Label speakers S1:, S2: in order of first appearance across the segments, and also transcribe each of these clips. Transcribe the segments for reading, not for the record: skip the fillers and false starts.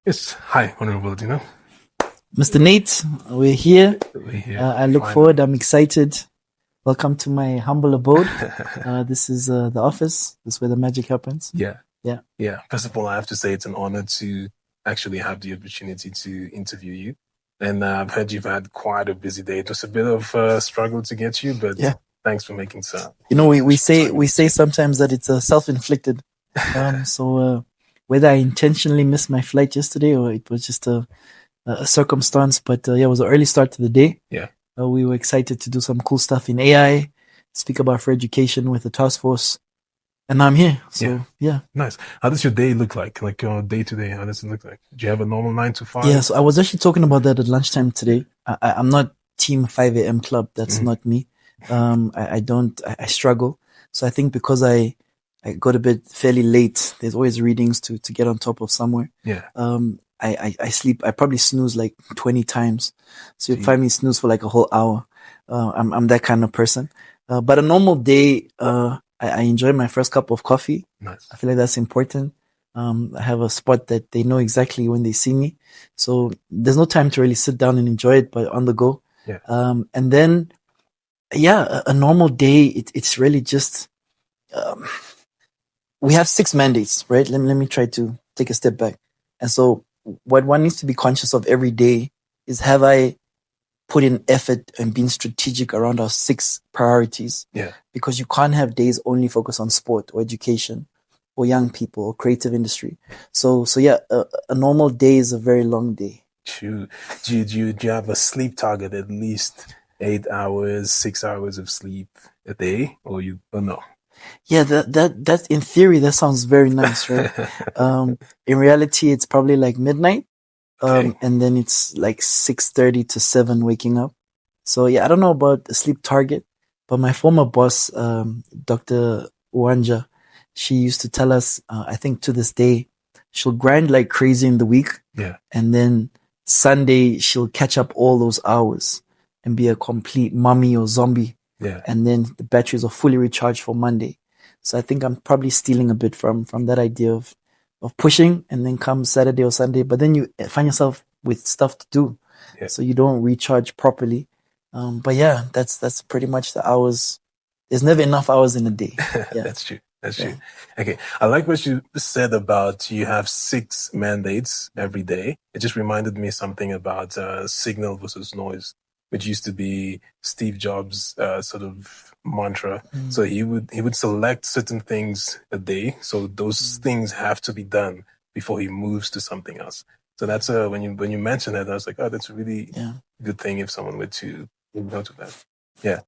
S1: Yes. Hi, Honorable Dino.
S2: Mr. Nate, we're here.
S1: We're here.
S2: I look forward. I'm excited. Welcome to my humble abode. This is the office. This is where the magic happens.
S1: Yeah.
S2: Yeah.
S1: Yeah. First of all, I have to say it's an honor to actually have the opportunity to interview you. And I've heard you've had quite a busy day. It was a bit of a struggle to get you, but thanks for making time.
S2: You know, we say sometimes that it's self-inflicted. So whether I intentionally missed my flight yesterday or it was just a circumstance, but it was an early start to the day.
S1: Yeah.
S2: We were excited to do some cool stuff in AI, speak about for education with the task force. And now I'm here. So, yeah.
S1: Nice. How does your day look like? Like day to day, how does it look like? Do you have a normal 9 to 5?
S2: Yeah, so I was actually talking about that at lunchtime today. I'm not team 5 a.m. club. That's not me. I struggle. So I think because I go to bed fairly late, there's always readings to get on top of somewhere.
S1: Yeah.
S2: I sleep, I probably snooze like 20 times. So you'd find me snooze for like a whole hour. I'm that kind of person. But a normal day, I enjoy my first cup of coffee.
S1: Nice.
S2: I feel like that's important. I have a spot that they know exactly when they see me. So there's no time to really sit down and enjoy it, but on the go.
S1: Yeah.
S2: And then, a normal day, it's really just, we have 6 mandates, right? Let me try to take a step back. And so what one needs to be conscious of every day is, have I put in effort and been strategic around our 6 priorities?
S1: Yeah.
S2: Because you can't have days only focus on sport or education or young people or creative industry. So a normal day is a very long day.
S1: True. Do you have a sleep target, at least 8 hours, 6 hours of sleep a day, or no?
S2: Yeah, that in theory, that sounds very nice, right? In reality, it's probably like midnight. And then it's like 6:30 to 7 waking up. So I don't know about the sleep target, but my former boss, Dr. Uwanja, she used to tell us, I think to this day, she'll grind like crazy in the week.
S1: Yeah.
S2: And then Sunday, she'll catch up all those hours and be a complete mummy or zombie.
S1: Yeah.
S2: And then the batteries are fully recharged for Monday. So I think I'm probably stealing a bit from that idea of pushing, and then come Saturday or Sunday, but then you find yourself with stuff to do.
S1: Yeah.
S2: So you don't recharge properly. But that's pretty much the hours. There's never enough hours in a day. Yeah.
S1: That's true. Okay. I like what you said about you have 6 mandates every day. It just reminded me something about signal versus noise, which used to be Steve Jobs' sort of mantra. So he would select certain things a day. So those things have to be done before he moves to something else. So that's when you mentioned that, I was like, oh, that's a really good thing if someone were to note that. Yeah.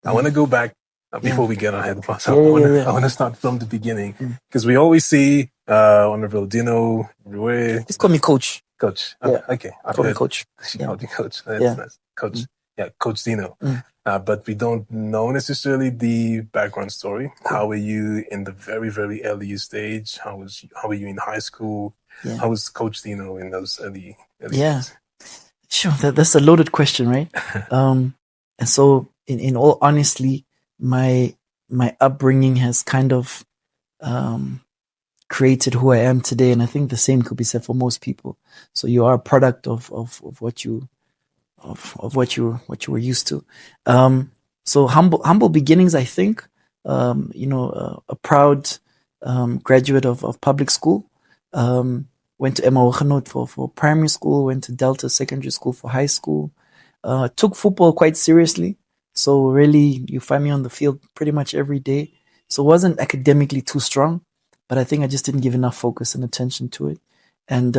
S1: I want to go back before we get ahead of ourselves. I want to start from the beginning, because we always see Honorable Dino everywhere.
S2: Just call me Coach.
S1: Coach.
S2: Yeah.
S1: Okay.
S2: Call me Coach.
S1: She called me Coach. That's nice. Coach. Yeah, Coach Dino. But we don't know necessarily the background story. How were you in the very, very early stage? How were you in high school?
S2: Yeah.
S1: How was Coach Dino in those early
S2: days?
S1: Days?
S2: Sure. That's a loaded question, right? And so in all honesty, my upbringing has kind of created who I am today, and I think the same could be said for most people. So you are a product of what you were used to. So humble beginnings, I think. A proud graduate of public school. Went to Emma Wagenoot for primary school. Went to Delta Secondary School for high school. Took football quite seriously. So really, you find me on the field pretty much every day. So it wasn't academically too strong, but I think I just didn't give enough focus and attention to it. And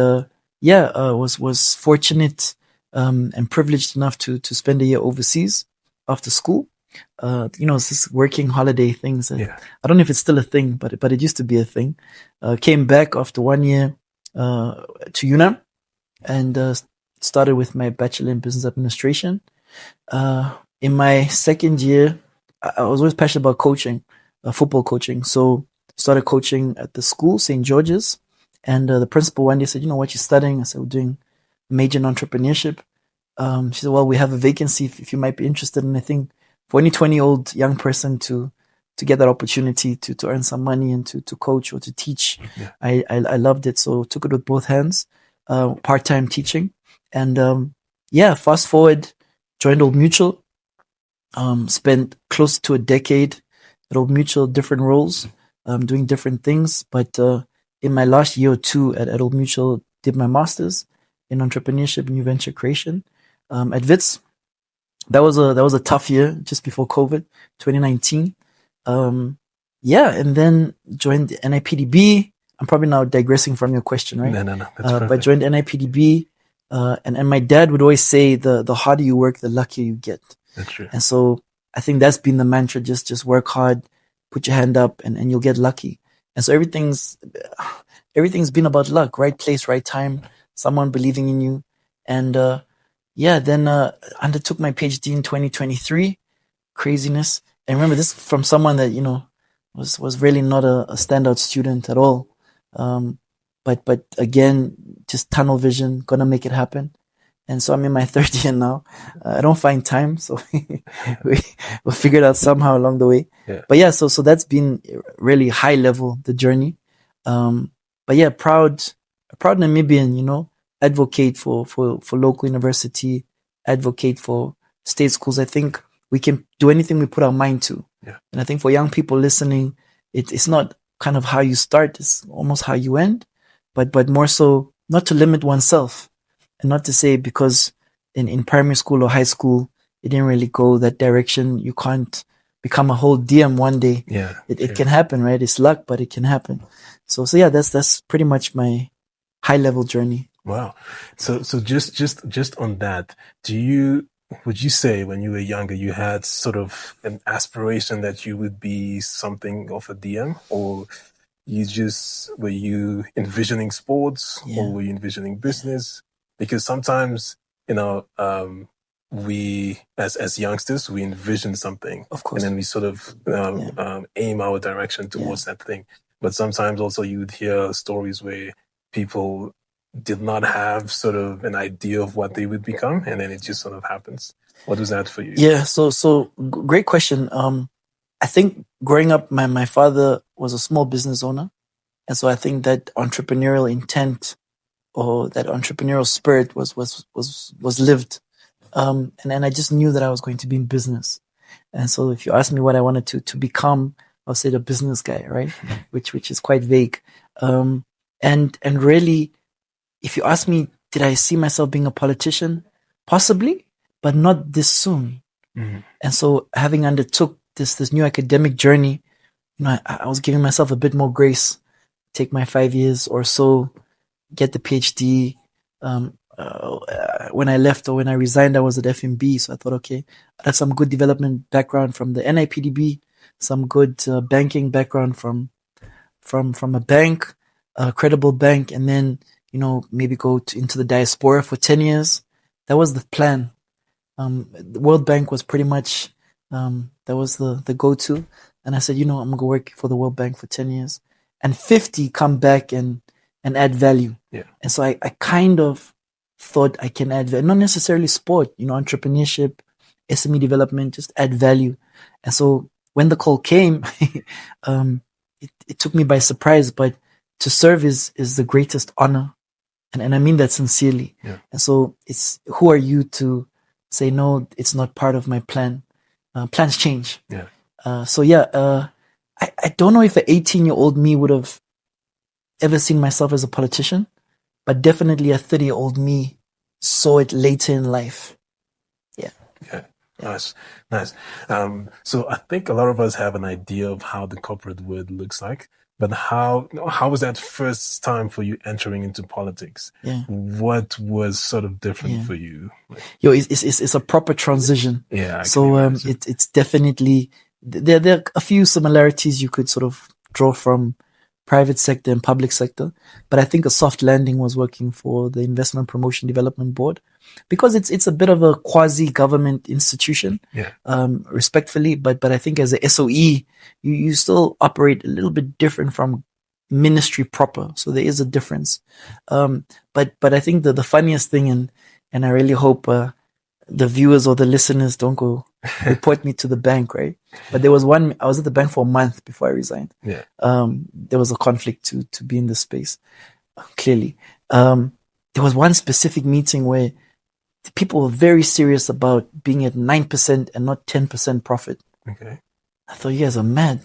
S2: was fortunate and privileged enough to spend a year overseas after school. It's this working holiday things. I don't know if it's still a thing, but it used to be a thing. Came back after 1 year to UNAM and started with my bachelor in business administration. In my second year, I was always passionate about coaching, football coaching. So started coaching at the school, St. George's. And the principal one day said, you know what, you're studying? I said, we're doing major in entrepreneurship. She said, well, we have a vacancy if you might be interested. And I think for any 20-year-old young person to get that opportunity to earn some money and to coach or to teach.
S1: Yeah.
S2: I loved it. So took it with both hands, part-time teaching. And, fast forward, joined Old Mutual, spent close to a decade at Old Mutual, different roles, doing different things. But, in my last year or two at Old Mutual, did my master's in entrepreneurship and new venture creation, at WITS. That was a tough year just before COVID, 2019. And then joined NIPDB. I'm probably now digressing from your question, right?
S1: No. That's
S2: but joined NIPDB, and my dad would always say the harder you work, the luckier you get.
S1: That's true.
S2: And so I think that's been the mantra: just work hard, put your hand up, and you'll get lucky. And so everything's been about luck, right place, right time, someone believing in you, and then undertook my PhD in 2023. Craziness. And remember this from someone that, was really not a standout student at all. But again, just tunnel vision, gonna make it happen. And so I'm in my third year now. I don't find time, so we'll figure it out somehow along the way.
S1: Yeah.
S2: But yeah, so that's been really high level, the journey. But yeah, proud Namibian, advocate for local university, advocate for state schools. I think we can do anything we put our mind to.
S1: Yeah.
S2: And I think for young people listening, it's not kind of how you start, it's almost how you end, but more so not to limit oneself, and not to say because in primary school or high school, it didn't really go that direction, you can't become a whole DM one day.
S1: Yeah.
S2: It can happen, right? It's luck, but it can happen. So yeah, that's pretty much my high level journey.
S1: Wow. So just on that, would you say when you were younger, you had sort of an aspiration that you would be something of a DM, or were you envisioning sports, or were you envisioning business? Because sometimes, we as youngsters, we envision something,
S2: Of course.
S1: and then we sort of aim our direction towards that thing. But sometimes also you would hear stories where people did not have sort of an idea of what they would become, and then it just sort of happens. What was that for you?
S2: Yeah, so great question. I think growing up, my father was a small business owner, and so I think that entrepreneurial intent or that entrepreneurial spirit was lived, and I just knew that I was going to be in business. And so if you ask me what I wanted to become, I'll say the business guy, right? which is quite vague. And really, if you ask me, did I see myself being a politician? Possibly, but not this soon.
S1: Mm-hmm.
S2: And so having undertook this new academic journey, I was giving myself a bit more grace, take my 5 years or so, get the PhD. When I left or when I resigned, I was at FMB. So I thought, okay, I had some good development background from the NIPDB, some good banking background from a bank, a credible bank, and then, maybe go into the diaspora for 10 years. That was the plan. The World Bank was pretty much, that was the go-to. And I said, I'm going to go work for the World Bank for 10 years and 50 come back and add value.
S1: Yeah.
S2: And so I kind of thought I can add value, not necessarily sport, entrepreneurship, SME development, just add value. And so when the call came, it took me by surprise, but to serve is the greatest honor. And I mean that sincerely.
S1: Yeah.
S2: And so it's, who are you to say, no, it's not part of my plan. Plans change.
S1: Yeah.
S2: I don't know if an 18-year-old me would have ever seen myself as a politician, but definitely a 30-year-old me saw it later in life. Yeah.
S1: Yeah. Nice. So I think a lot of us have an idea of how the corporate world looks like, but how was that first time for you entering into politics?
S2: Yeah.
S1: What was sort of different for you?
S2: It's a proper transition.
S1: Yeah.
S2: It's definitely, there are a few similarities you could sort of draw from private sector and public sector, but I think a soft landing was working for the Investment Promotion Development Board, because it's a bit of a quasi-government institution, respectfully, but I think as a SOE, you still operate a little bit different from ministry proper, so there is a difference. But I think the funniest thing, and I really hope the viewers or the listeners don't go report me to the bank, right? But there was one, I was at the bank for a month before I resigned.
S1: Yeah.
S2: There was a conflict to be in this space, clearly. There was one specific meeting where the people were very serious about being at 9% and not 10% profit.
S1: Okay.
S2: I thought, you guys are mad.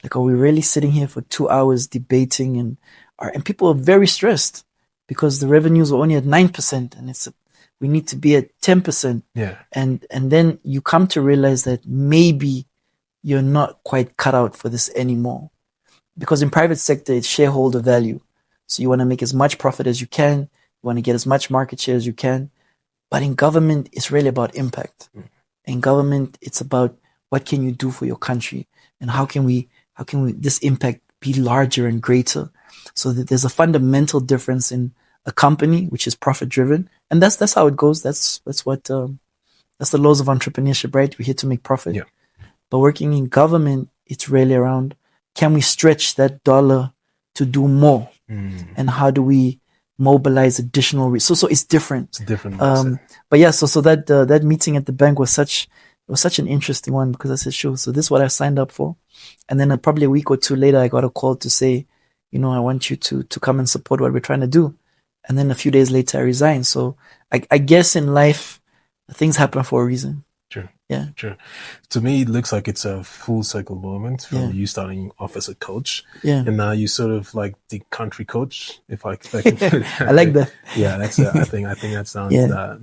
S2: Like, are we really sitting here for 2 hours debating? And people are very stressed because the revenues are only at 9% and we need to be at 10%.
S1: Yeah.
S2: And then you come to realize that maybe you're not quite cut out for this anymore. Because in private sector, it's shareholder value. So you want to make as much profit as you can. You want to get as much market share as you can. But in government, it's really about impact. In government, it's about what can you do for your country and how can this impact be larger and greater, so that there's a fundamental difference in a company which is profit driven, and that's how it goes. That's the laws of entrepreneurship, right? We're here to make profit.
S1: Yeah.
S2: But working in government, it's really around, can we stretch that dollar to do more, and how do we mobilize additional resources? So it's different.
S1: It's different.
S2: But yeah, so that meeting at the bank was such an interesting one, because I said, sure, so this is what I signed up for. And then probably a week or two later, I got a call to say, I want you to come and support what we're trying to do. And then a few days later, I resigned. So I guess in life, things happen for a reason.
S1: True.
S2: Yeah.
S1: True. To me, it looks like it's a full cycle moment from you starting off as a coach.
S2: Yeah.
S1: And now you sort of like the country coach, if I can.
S2: I like that.
S1: Yeah, that's. I think that sounds.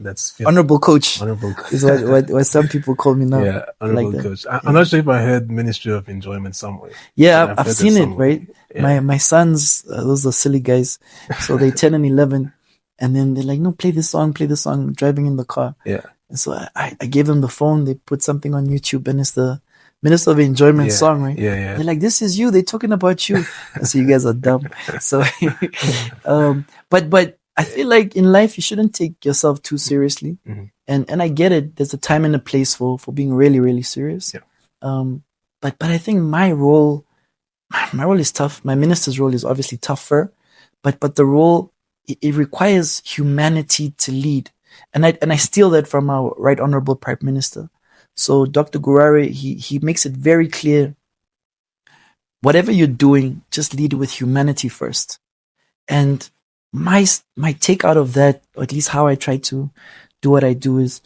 S1: That's
S2: honorable coach.
S1: Honorable coach
S2: is what some people call me now.
S1: Yeah, honorable
S2: like
S1: coach. I'm not sure if I heard Ministry of Enjoyment somewhere.
S2: Yeah, I've seen it. Right. Yeah. My sons, those are silly guys. So they 10 and 11, and then they're like, "No, play this song, driving in the car."
S1: Yeah.
S2: And so I gave them the phone. They put something on YouTube, and it's the Minister of Enjoyment song, right?
S1: Yeah.
S2: They're like, "This is you." They're talking about you. And so you guys are dumb. So, but I feel like in life you shouldn't take yourself too seriously. And I get it. There's a time and a place for being really, really serious.
S1: Yeah.
S2: But I think my role is tough. My minister's role is obviously tougher, but the role, it requires humanity to lead. And I steal that from our Right Honorable Prime Minister. So Dr. Gurare, he makes it very clear, whatever you're doing, just lead with humanity first. And my take out of that, or at least how I try to do what I do, is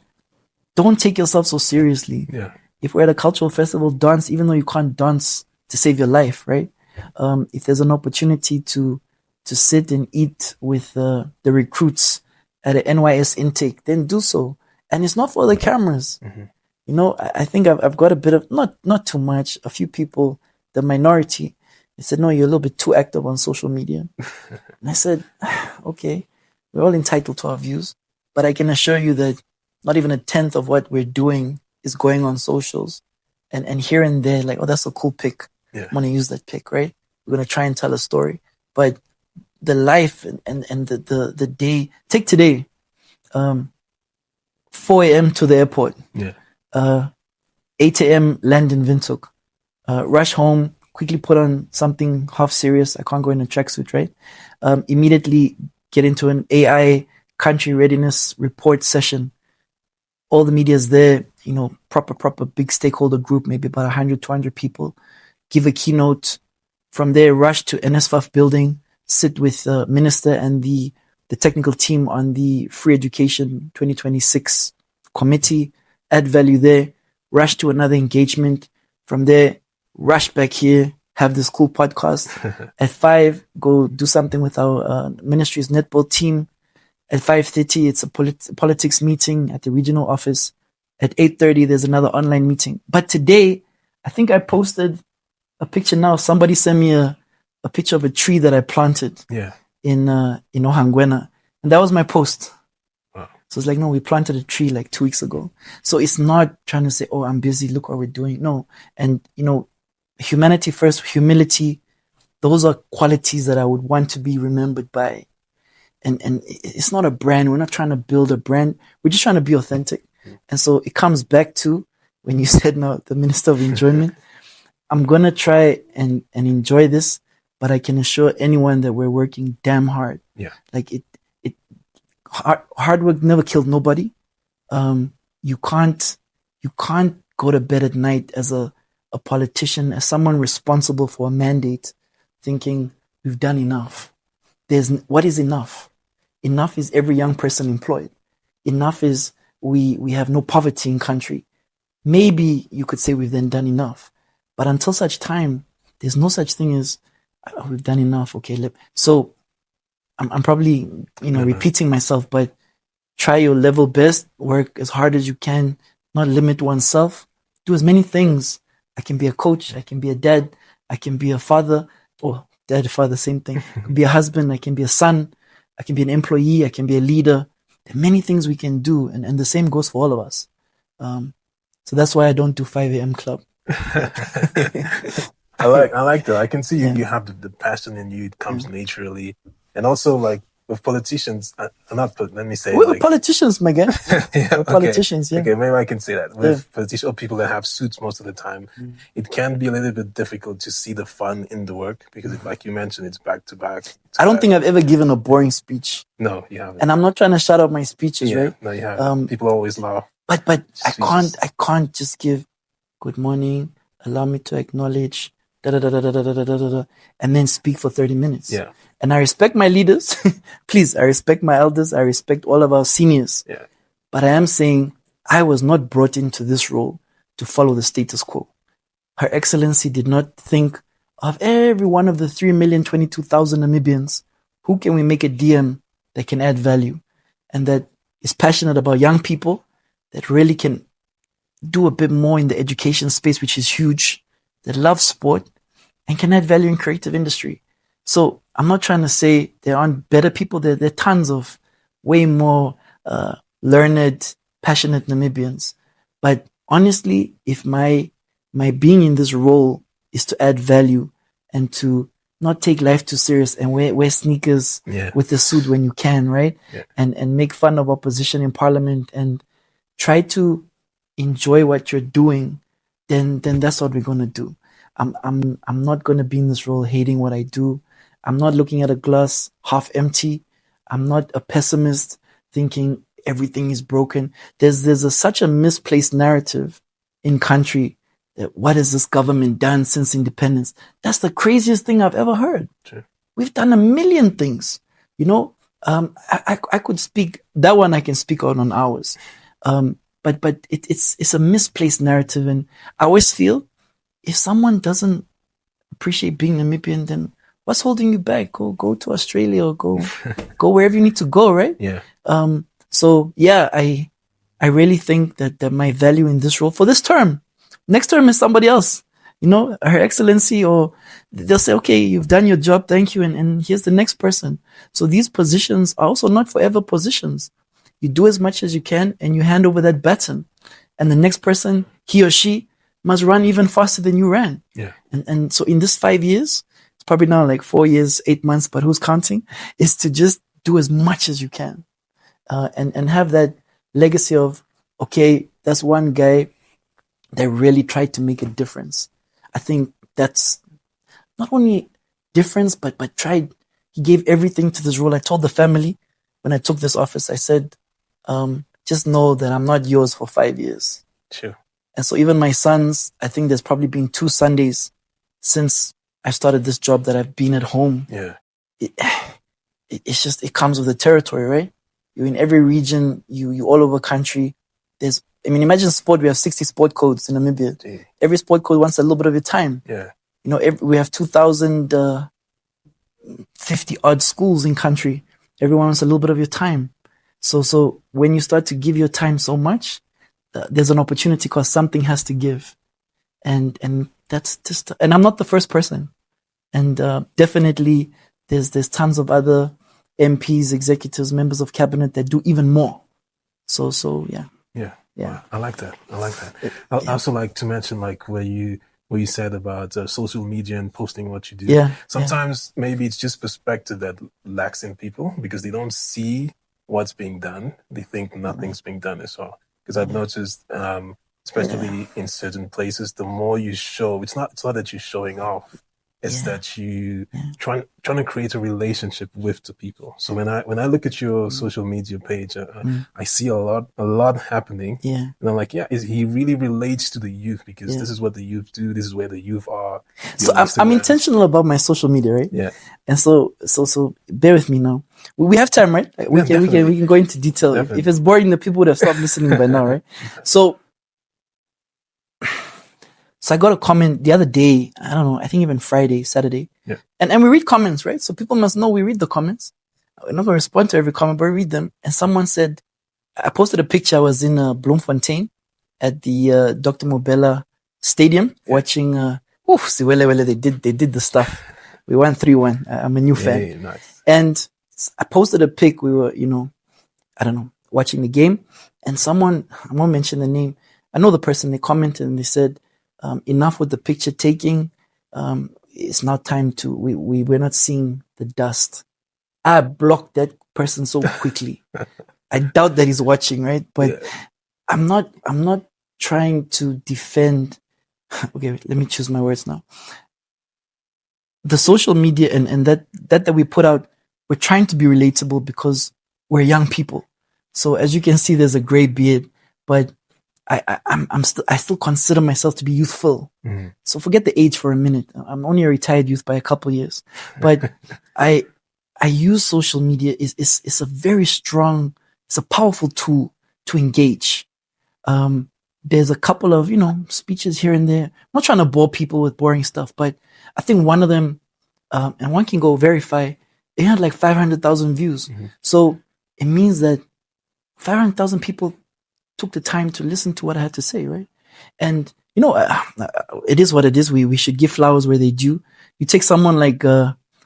S2: don't take yourself so seriously.
S1: Yeah.
S2: If we're at a cultural festival, dance, even though you can't dance to save your life, right? If there's an opportunity to sit and eat with the recruits at an NYS intake, then do so. And it's not for the cameras. I think I've got a bit of, not too much, a few people, the minority, they said, "No, you're a little bit too active on social media." And I said, okay, we're all entitled to our views, but I can assure you that not even a tenth of what we're doing is going on socials. And here and there, like, oh, that's a cool pic.
S1: Yeah.
S2: I'm going to use that pic, right? We're going to try and tell a story. But the life and the day, take today, 4 a.m. to the airport, 8 a.m. land in Windhoek, rush home, quickly put on something half serious. I can't go in a tracksuit, right? Immediately get into an AI country readiness report session. All the media's there, proper big stakeholder group, maybe about 100, 200 people, give a keynote. From there, rush to NSFAF building, sit with the minister and the technical team on the Free Education 2026 committee, add value there, rush to another engagement. From there, rush back here, have this cool podcast. At 5, go do something with our ministry's netball team. At 5:30, it's a politics meeting at the regional office. At 8:30, there's another online meeting. But today, I think I posted a picture now. Somebody sent me a picture of a tree that I planted in Ohangwena. And that was my post.
S1: Wow.
S2: So it's like, no, we planted a tree like 2 weeks ago. So it's not trying to say, oh, I'm busy, look what we're doing. No. And, humanity first, humility, those are qualities that I would want to be remembered by. And it's not a brand. We're not trying to build a brand. We're just trying to be authentic. And so it comes back to when you said, no, the Minister of Enjoyment. I'm going to try and enjoy this, but I can assure anyone that we're working damn hard.
S1: Yeah.
S2: Like hard work never killed nobody. you can't go to bed at night as a politician, as someone responsible for a mandate, thinking we've done enough. What is enough? Enough is every young person employed. Enough is we have no poverty in country. Maybe you could say we've then done enough. But until such time, there's no such thing as we've done enough. Okay, so I'm probably repeating myself, but try your level best, work as hard as you can, not limit oneself, do as many things. I can be a coach, I can be a dad, I can be a father, or dad, father, same thing. I can be a husband, I can be a son, I can be an employee, I can be a leader. There are many things we can do, and the same goes for all of us. So that's why I don't do 5 a.m. club.
S1: I like that. I can see you have the passion in you. It comes naturally. And also, like, with politicians, let me say,
S2: we're politicians, my guy. We're politicians,
S1: Okay, maybe I can say that. With politicians or people that have suits most of the time, it can be a little bit difficult to see the fun in the work because, like you mentioned, it's back to back.
S2: I don't think I've ever given a boring speech.
S1: No, you haven't.
S2: And I'm not trying to shut up my speeches, right?
S1: No, you haven't. People always laugh.
S2: But I can't just give good morning, allow me to acknowledge, and then speak for 30 minutes.
S1: Yeah.
S2: And I respect my leaders. Please, I respect my elders. I respect all of our seniors.
S1: Yeah.
S2: But I am saying I was not brought into this role to follow the status quo. Her Excellency did not think of every one of the 3,022,000 Namibians. Who can we make a DM that can add value and that is passionate about young people, that really can do a bit more in the education space, which is huge, that love sport and can add value in creative industry. So I'm not trying to say there aren't better people. There are tons of way more learned, passionate Namibians. But honestly, if my being in this role is to add value and to not take life too serious and wear sneakers with the suit when you can, right?
S1: Yeah.
S2: And make fun of opposition in parliament and try to enjoy what you're doing, then that's what we're gonna do. I'm not gonna be in this role hating what I do. I'm not looking at a glass half empty. I'm not a pessimist thinking everything is broken. There's such a misplaced narrative in country that what has this government done since independence? That's the craziest thing I've ever heard.
S1: Sure.
S2: We've done a million things. I could speak that one. I can speak on hours. But it's a misplaced narrative, and I always feel if someone doesn't appreciate being Namibian, then what's holding you back? Go to Australia or go wherever you need to go, right?
S1: Yeah.
S2: So yeah, I really think that my value in this role for this term, next term is somebody else, Her Excellency, or they'll say, okay, you've done your job, thank you, and here's the next person. So these positions are also not forever positions. You do as much as you can and you hand over that baton, and the next person, he or she, must run even faster than you ran.
S1: Yeah.
S2: And so in this 5 years, it's probably now like 4 years, 8 months, but who's counting, is to just do as much as you can. And have that legacy of, okay, that's one guy that really tried to make a difference. I think that's not only difference, but tried, he gave everything to this role. I told the family when I took this office, I said, just know that I'm not yours for 5 years.
S1: Sure.
S2: And so even my sons, I think there's probably been 2 Sundays since I started this job that I've been at home.
S1: Yeah.
S2: It's just, it comes with the territory, right? You're in every region, you all over country. Imagine sport, we have 60 sport codes in Namibia.
S1: Gee.
S2: Every sport code wants a little bit of your time.
S1: Yeah.
S2: We have 2,050 odd schools in country. Everyone wants a little bit of your time. So when you start to give your time so much, there's an opportunity because something has to give. And that's just, and I'm not the first person. And definitely there's tons of other MPs, executives, members of cabinet that do even more. So yeah.
S1: Yeah.
S2: Yeah.
S1: Wow. I like that. I also like to mention like where you said about social media and posting what you do.
S2: Yeah.
S1: Sometimes maybe it's just perspective that lacks in people because they don't see what's being done. They think nothing's being done as well. Because I've noticed, especially in certain places, the more you show, it's not that you're showing off. It's that you trying to create a relationship with the people. So when I look at your social media page, I see a lot happening.
S2: Yeah.
S1: And I'm like, he really relates to the youth, because this is what the youth do. This is where the youth are.
S2: So I'm intentional about my social media, right?
S1: Yeah.
S2: And so bear with me now. We have time, right? We can go into detail. If it's boring, the people would have stopped listening by now, right? So I got a comment the other day, I don't know, I think even Friday, Saturday.
S1: Yeah.
S2: And we read comments, right? So people must know we read the comments. We're not going to respond to every comment, but we read them. And someone said, I posted a picture. I was in Bloemfontein at the Dr. Mobela Stadium watching, they did the stuff. We won 3-1. I'm a new fan.
S1: Hey, nice.
S2: And I posted a pic. We were, I don't know, watching the game. And someone, I won't mention the name, I know the person, they commented and they said, enough with the picture taking. It's now time to, we're not seeing the dust. I blocked that person so quickly. I doubt that he's watching, right? But I'm not trying to defend. Okay, let me choose my words now. The social media and that we put out, we're trying to be relatable because we're young people. So as you can see, there's a gray beard, but I still consider myself to be youthful.
S1: Mm-hmm.
S2: So forget the age for a minute. I'm only a retired youth by a couple years, but I use social media. It's a very strong, it's a powerful tool to engage. There's a couple of, speeches here and there. I'm not trying to bore people with boring stuff, but I think one of them, and one can go verify, it had like 500,000 views. Mm-hmm. So it means that 500,000 people took the time to listen to what I had to say, right? And, it is what it is. We should give flowers where they due. You take someone like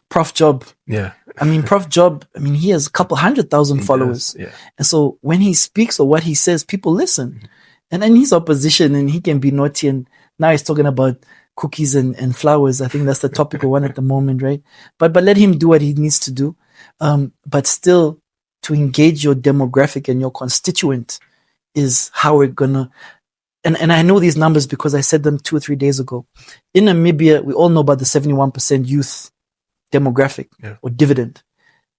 S2: Prof. Job.
S1: Yeah.
S2: Prof. Job, he has a couple 100,000 followers.
S1: Yeah.
S2: And so when he speaks or what he says, people listen. Mm-hmm. And then he's opposition and he can be naughty. And now he's talking about cookies and flowers. I think that's the topical one at the moment, right? But let him do what he needs to do. But still, to engage your demographic and your constituent is how we're gonna, and I know these numbers because I said them 2 or 3 days ago. In Namibia, we all know about the 71% youth demographic or dividend.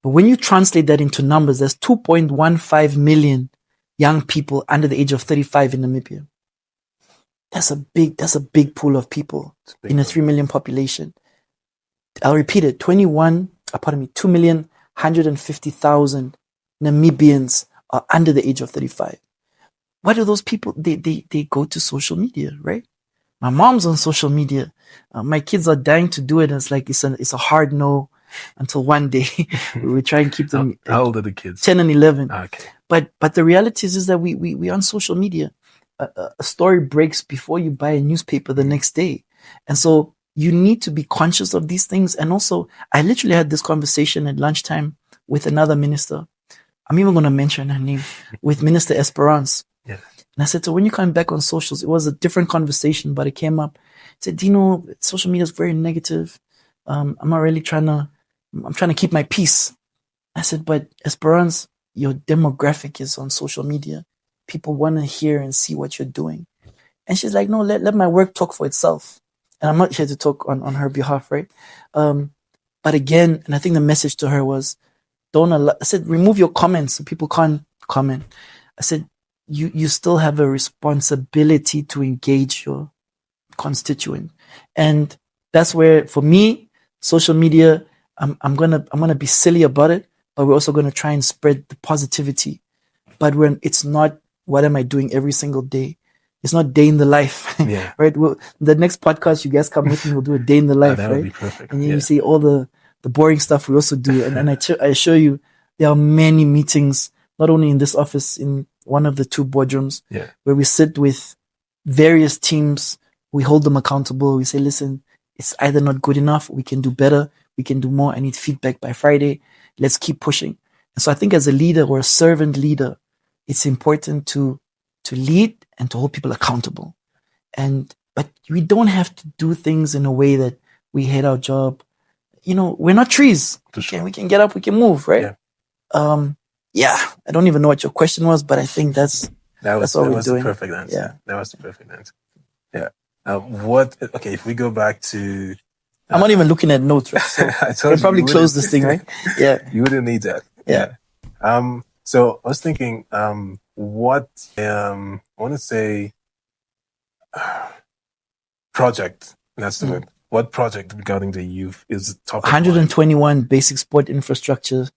S2: But when you translate that into numbers, there's 2.15 million young people under the age of 35 in Namibia. That's a big pool of people in a 3 million population. I'll repeat it, 2,150,000 Namibians are under the age of 35. What are those people? They go to social media, right? My mom's on social media. My kids are dying to do it. And it's like, it's a hard no until one day we try and keep them.
S1: How old are the kids?
S2: 10 and 11.
S1: Okay.
S2: But the reality is that we on social media. A story breaks before you buy a newspaper the next day. And so you need to be conscious of these things. And also, I literally had this conversation at lunchtime with another minister. I'm even going to mention her name, with Minister Esperance.
S1: Yeah.
S2: And I said, so when you come back on socials, it was a different conversation, but it came up. I said, Dino, social media is very negative. I'm not really I'm trying to keep my peace. I said, but Esperance, your demographic is on social media. People want to hear and see what you're doing. And she's like, no, let my work talk for itself. And I'm not here to talk on her behalf, right? But again, and I think the message to her was, I said, remove your comments so people can't comment. I said, you still have a responsibility to engage your constituent. And that's where, for me, social media, I'm gonna be silly about it, but we're also gonna try and spread the positivity. But when it's not, what am I doing every single day? It's not day in the life,
S1: yeah.
S2: Right? The next podcast, you guys come with me, we'll do a day in the life,
S1: that
S2: right?
S1: Would be perfect.
S2: And then you see all the boring stuff we also do. And I assure you, there are many meetings, not only in this office, in one of the 2 boardrooms, where we sit with various teams. We hold them accountable. We say, listen, it's either not good enough. We can do better. We can do more. I need feedback by Friday. Let's keep pushing. And so I think as a leader or a servant leader, it's important to lead and to hold people accountable. But we don't have to do things in a way that we hate our job. We're not trees.
S1: Sure.
S2: We can get up, we can move, right? I don't even know what your question was, but I think that's what we're doing.
S1: The perfect answer.
S2: Yeah.
S1: That was the perfect answer. Yeah. If we go back to
S2: I'm not even looking at notes, right? So
S1: I
S2: I
S1: told
S2: can probably
S1: you
S2: close this thing, right? Yeah.
S1: You wouldn't need that.
S2: Yeah.
S1: So I was thinking, what I want to say, project. That's the word. What project regarding the youth is top of mind?
S2: 121 basic sport infrastructure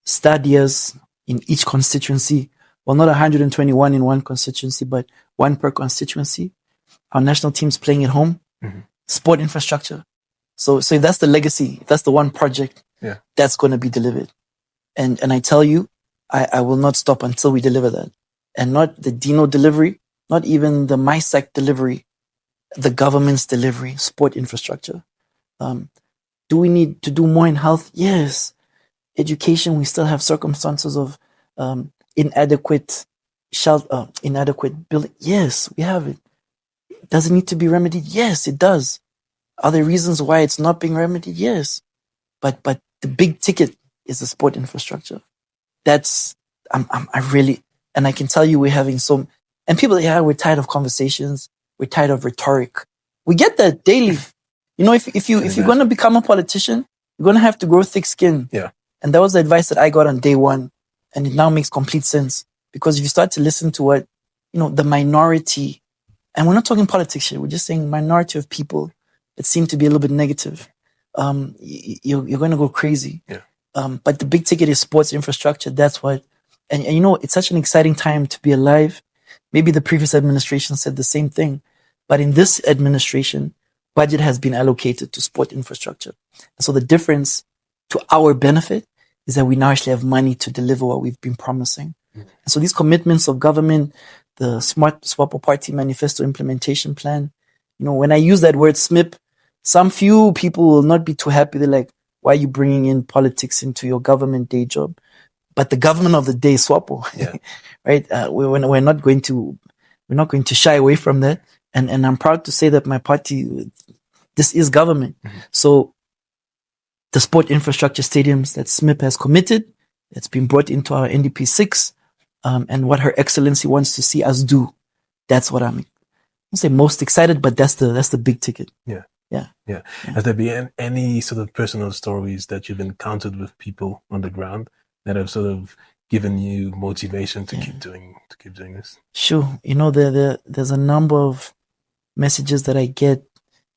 S2: stadiums in each constituency. Well, not 121 in one constituency, but one per constituency. Our national team's playing at home. Sport infrastructure. So if that's the legacy, if that's the one project, that's going to be delivered. And I tell you, I will not stop until we deliver that. And not the Dino delivery, not even the MySac delivery, the government's delivery, sport infrastructure. Do we need to do more in health? Yes. Education, we still have circumstances of inadequate shelter, inadequate building. Yes, we have it. Does it need to be remedied? Yes, it does. Are there reasons why it's not being remedied? Yes. But the big ticket is the sport infrastructure. That's, I really, and I can tell you we're having and people, we're tired of conversations. We're tired of rhetoric. We get that daily. You know, if you're going to become a politician, you're going to have to grow thick skin.
S1: Yeah.
S2: And that was the advice that I got on day one. And it now makes complete sense. Because if you start to listen to what, the minority, and we're not talking politics here, we're just saying minority of people that seem to be a little bit negative, you're going to go crazy.
S1: Yeah.
S2: But the big ticket is sports infrastructure. That's what, and it's such an exciting time to be alive. Maybe the previous administration said the same thing, but in this administration, budget has been allocated to sport infrastructure. And so the difference to our benefit is that we now actually have money to deliver what we've been promising. And so these commitments of government, the Smart Swapo Party Manifesto Implementation Plan, when I use that word SMIP, some few people will not be too happy. They're like, why are you bringing in politics into your government day job? But the government of the day is SWAPO, right? We're not going to shy away from that. And I'm proud to say that my party, this is government. So the sport infrastructure stadiums that SMIP has committed, that's been brought into our NDP 6, and what Her Excellency wants to see us do. That's what I won't say most excited, but that's the big ticket.
S1: Yeah.
S2: Yeah.
S1: Has there been any sort of personal stories that you've encountered with people on the ground that have sort of given you motivation to keep doing this?
S2: Sure. There's a number of messages that I get,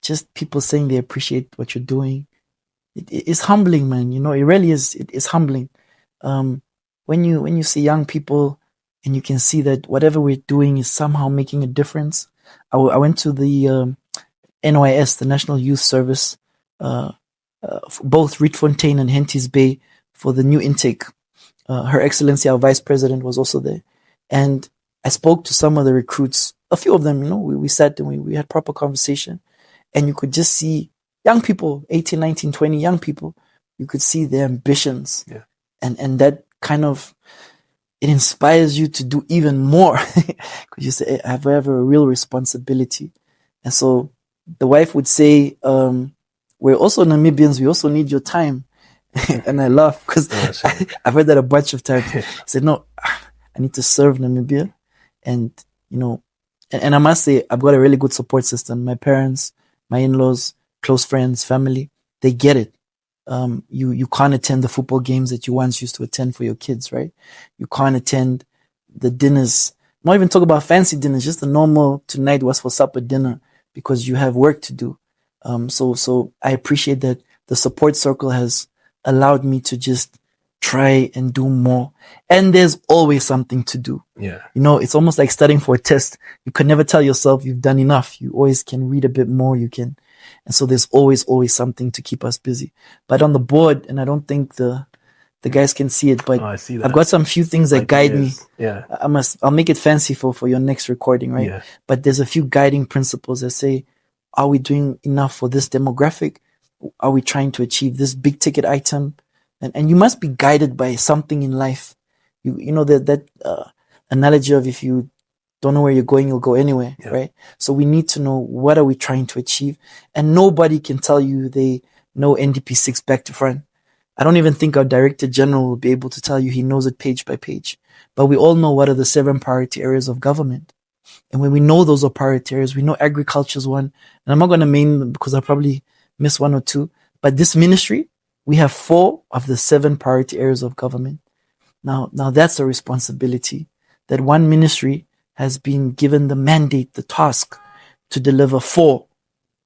S2: just people saying they appreciate what you're doing. It's humbling, man. It really is. It's humbling. When you see young people and you can see that whatever we're doing is somehow making a difference. I went to the NYS, the National Youth Service, both Rietfontein and Henties Bay for the new intake. Her Excellency, our Vice President, was also there. And I spoke to some of the recruits, a few of them, we sat and we had proper conversation. And you could just see young people, 18, 19, 20 young people, you could see their ambitions.
S1: Yeah.
S2: And that kind of, it inspires you to do even more. Because you say, I have a real responsibility. And so the wife would say, we're also Namibians, we also need your time. And I laugh because I've heard that a bunch of times. I said, no, I need to serve Namibia. And, and I must say, I've got a really good support system. My parents, my in-laws, close friends, family, they get it. You can't attend the football games that you once used to attend for your kids, right? You can't attend the dinners, not even talk about fancy dinners, just the normal tonight was for supper dinner because you have work to do. So I appreciate that the support circle has allowed me to just try and do more. And there's always something to do.
S1: Yeah.
S2: It's almost like studying for a test. You can never tell yourself you've done enough. You always can read a bit more. And so there's always something to keep us busy. But on the board, and I don't think the guys can see it, but
S1: I see that.
S2: I've got some few things that guide me.
S1: Yeah.
S2: I'll make it fancy for your next recording, right?
S1: Yeah.
S2: But there's a few guiding principles that say, are we doing enough for this demographic? Are we trying to achieve this big ticket item? And you must be guided by something in life. That analogy of if you don't know where you're going, you'll go anywhere, right? So we need to know what are we trying to achieve. And nobody can tell you they know NDP 6 back to front. I don't even think our Director General will be able to tell you he knows it page by page. But we all know what are the 7 priority areas of government. And when we know those are priority areas, we know agriculture is one. And I'm not going to name them because I'll probably miss one or two. But this ministry, we have 4 of the 7 priority areas of government. Now that's a responsibility that one ministry has been given the mandate, the task to deliver 4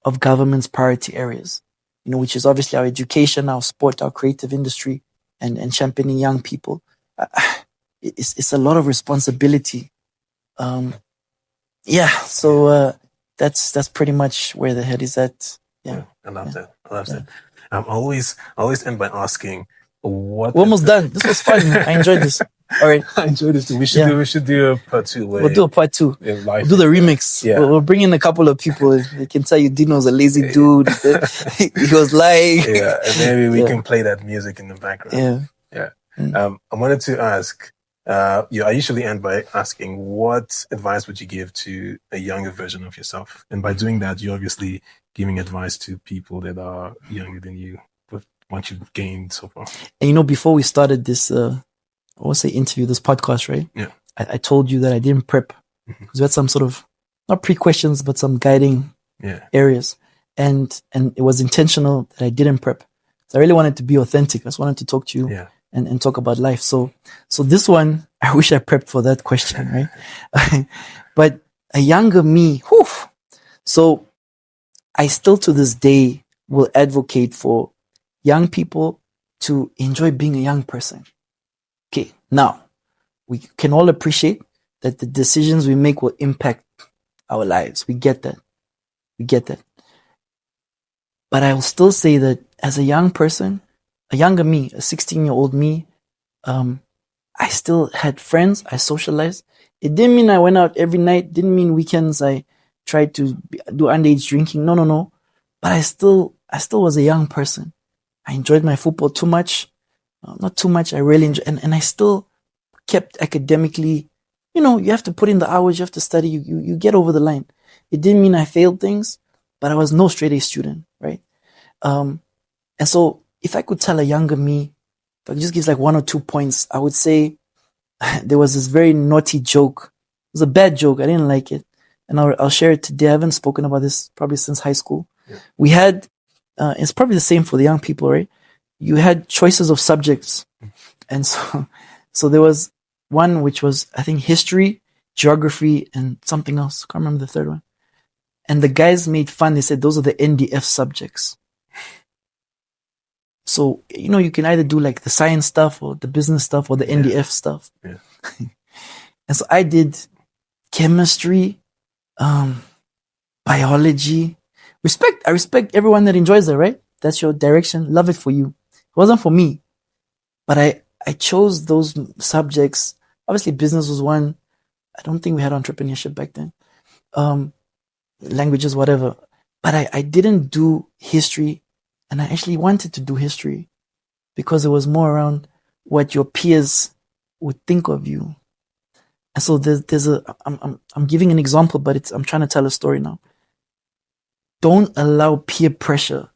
S2: of government's priority areas, which is obviously our education, our sport, our creative industry, and championing young people. It's a lot of responsibility. So that's pretty much where the head is at. Yeah.
S1: I love that. I always end by asking, what?
S2: We're almost done. This was fun. I enjoyed this. All right.
S1: I enjoyed this too. We should do a part 2.
S2: We'll do a part 2.
S1: We'll
S2: do the remix. Yeah. We'll bring in a couple of people. They can tell you Dino's a lazy dude. He was like...
S1: Yeah, and maybe we can play that music in the background. Yeah. I wanted to ask, I usually end by asking, what advice would you give to a younger version of yourself? And by doing that, you're obviously giving advice to people that are younger than you, with what you've gained so far.
S2: And before we started this, interview, this podcast, right?
S1: Yeah.
S2: I told you that I didn't prep because we had some sort of, not pre-questions, but some guiding areas. And it was intentional that I didn't prep. So I really wanted to be authentic. I just wanted to talk to you and talk about life. So this one, I wish I prepped for that question, right? But a younger me, so I still to this day will advocate for young people to enjoy being a young person. Okay, now we can all appreciate that the decisions we make will impact our lives. We get that. But I will still say that as a young person, a younger me, a 16-year-old me, I still had friends. I socialized. It didn't mean I went out every night. Didn't mean weekends I tried to do underage drinking. No. But I still was a young person. I enjoyed my football too much. Not too much. I really enjoyed, and I still kept academically. You have to put in the hours. You have to study. You get over the line. It didn't mean I failed things, but I was no straight A student, right? And so if I could tell a younger me, if I could just give like 1 or 2 points, I would say there was this very naughty joke. It was a bad joke. I didn't like it. And I'll share it today. I haven't spoken about this probably since high school. Yeah. We had, it's probably the same for the young people, right? You had choices of subjects. And so there was one which was, I think, history, geography, and something else. Can't remember the third one. And the guys made fun. They said, those are the NDF subjects. So, you can either do like the science stuff or the business stuff or the NDF stuff.
S1: Yeah.
S2: And so I did chemistry, biology. I respect everyone that enjoys that, right? That's your direction. Love it for you. It wasn't for me. But I chose those subjects. Obviously, business was one. I don't think we had entrepreneurship back then. Languages, whatever. But I didn't do history. And I actually wanted to do history because it was more around what your peers would think of you. And so I'm giving an example, but I'm trying to tell a story now. Don't allow peer pressure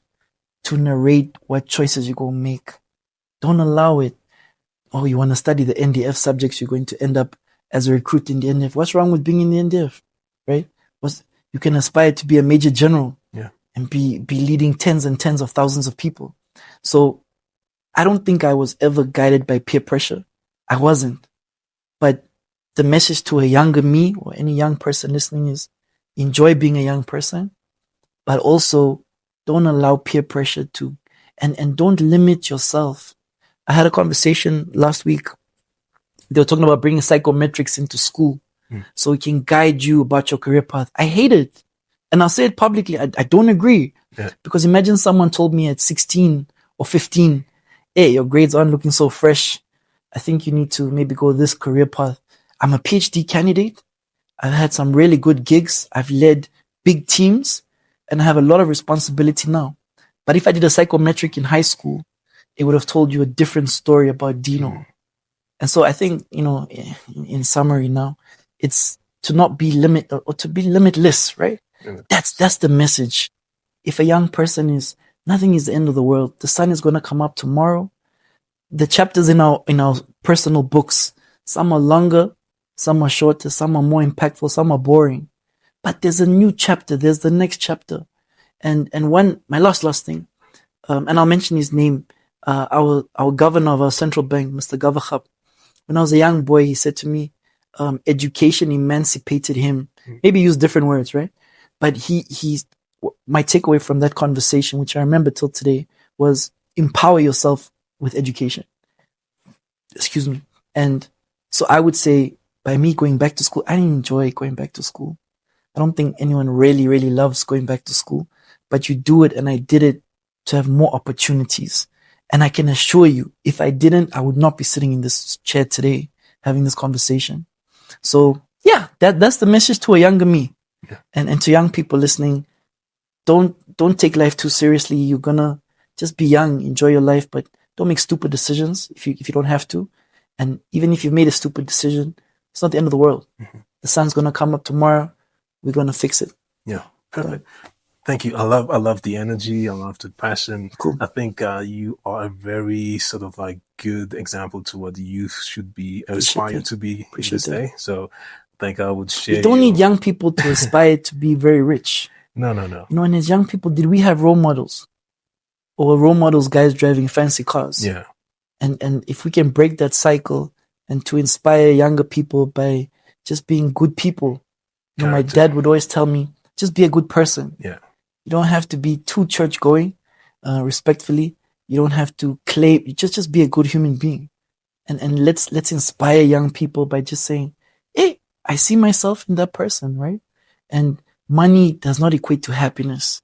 S2: to narrate what choices you're going to make. Don't allow it. Oh, you want to study the NDF subjects, you're going to end up as a recruit in the NDF. What's wrong with being in the NDF, right? You can aspire to be a major general.
S1: Yeah.
S2: And be leading tens and tens of thousands of people. So I don't think I was ever guided by peer pressure. I wasn't. But the message to a younger me or any young person listening is enjoy being a young person, but also don't allow peer pressure to, and don't limit yourself. I had a conversation last week. They were talking about bringing psychometrics into school so it can guide you about your career path. I hate it. And I'll say it publicly, I don't agree. Yeah. Because imagine someone told me at 16 or 15, hey, your grades aren't looking so fresh. I think you need to maybe go this career path. I'm a PhD candidate. I've had some really good gigs. I've led big teams and I have a lot of responsibility now. But if I did a psychometric in high school, it would have told you a different story about Dino. And so I think, in summary now, it's to not be or to be limitless, right? That's the message. If a young person nothing is the end of the world. The sun is going to come up tomorrow. The chapters in our personal books, some are longer, some are shorter, some are more impactful, some are boring. But there's a new chapter. There's the next chapter. And my last thing, and I'll mention his name, our governor of our central bank, Mr. Gavachap. When I was a young boy, he said to me, education emancipated him. Maybe he used different words, right? But my takeaway from that conversation, which I remember till today, was empower yourself with education. Excuse me. And so I would say, by me going back to school, I didn't enjoy going back to school. I don't think anyone really, really loves going back to school, but you do it, and I did it to have more opportunities. And I can assure you, if I didn't, I would not be sitting in this chair today having this conversation. So yeah, that's the message to a younger me.
S1: Yeah.
S2: And to young people listening, don't take life too seriously. You're gonna just be young, enjoy your life, but don't make stupid decisions if you don't have to. And even if you've made a stupid decision, it's not the end of the world. Mm-hmm. The sun's gonna come up tomorrow. We're gonna fix it.
S1: Yeah, perfect. Thank you. I love the energy. I love the passion.
S2: Cool.
S1: I think you are a very sort of like good example to what the youth should be aspired to be in this day. So I think I would share.
S2: We don't need young people to aspire to be very rich.
S1: No.
S2: You know, and as young people, did we have role models? Or role models, guys driving fancy cars?
S1: Yeah.
S2: And if we can break that cycle and to inspire younger people by just being good people. You know, my dad would always tell me, just be a good person.
S1: Yeah.
S2: You don't have to be too church going, respectfully. You don't have to claim, just be a good human being. And let's inspire young people by just saying, hey, I see myself in that person, right? And money does not equate to happiness.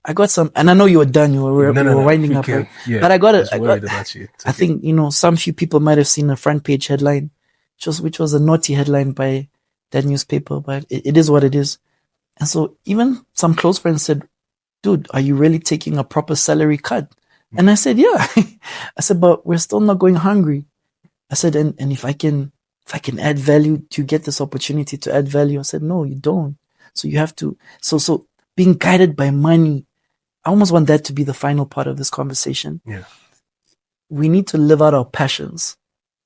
S2: I got some, and I know you were done, you were winding up, right?
S1: Yeah,
S2: but
S1: I
S2: think, you know, some few people might have seen a front page headline, which was a naughty headline by that newspaper, but it is what it is. And so even some close friends said, dude, are you really taking a proper salary cut? And I said, yeah. I said, but we're still not going hungry. I said, and if I can add value, do you get this opportunity to add value? I said, no, you don't. So you have to, so being guided by money, I almost want that to be the final part of this conversation.
S1: Yeah.
S2: We need to live out our passions,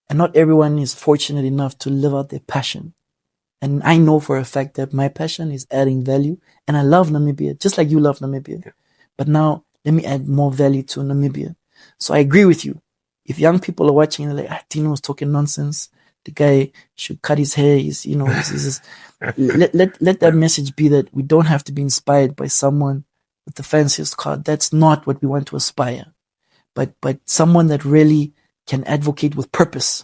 S2: and not everyone is fortunate enough to live out their passion. And I know for a fact that my passion is adding value, and I love Namibia, just like you love Namibia. Yeah. But now let me add more value to Namibia. So I agree with you. If young people are watching, they're like, Dino's talking nonsense. The guy should cut his hair. Let that message be that we don't have to be inspired by someone with the fanciest car. That's not what we want to aspire. But someone that really can advocate with purpose.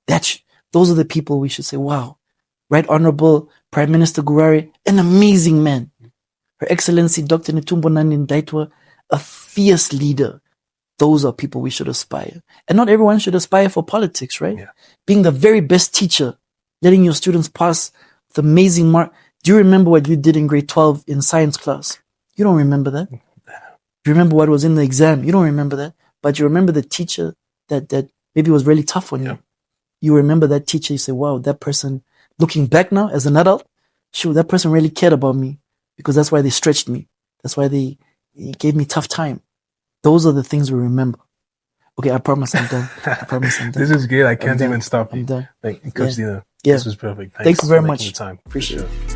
S2: Those are the people we should say, wow. Right Honorable Prime Minister Gurare, an amazing man. Her Excellency Dr. Netumbo Nandi Ndaitwa, a fierce leader. Those are people we should aspire. And not everyone should aspire for politics, right? Yeah. Being the very best teacher, letting your students pass with amazing mark. Do you remember what you did in grade 12 in science class? You don't remember that. Do you remember what was in the exam? You don't remember that. But you remember the teacher that maybe was really tough on you. You remember that teacher, you say, wow, that person, looking back now as an adult, sure, that person really cared about me because that's why they stretched me. That's why they gave me tough time. Those are the things we remember. Okay, I promise I'm done.
S1: This is great. I can't even stop you.
S2: I'm done.
S1: Thank you, Coach Dino.
S2: Yeah.
S1: This was perfect.
S2: Thank you very much.
S1: The time.
S2: Appreciate it.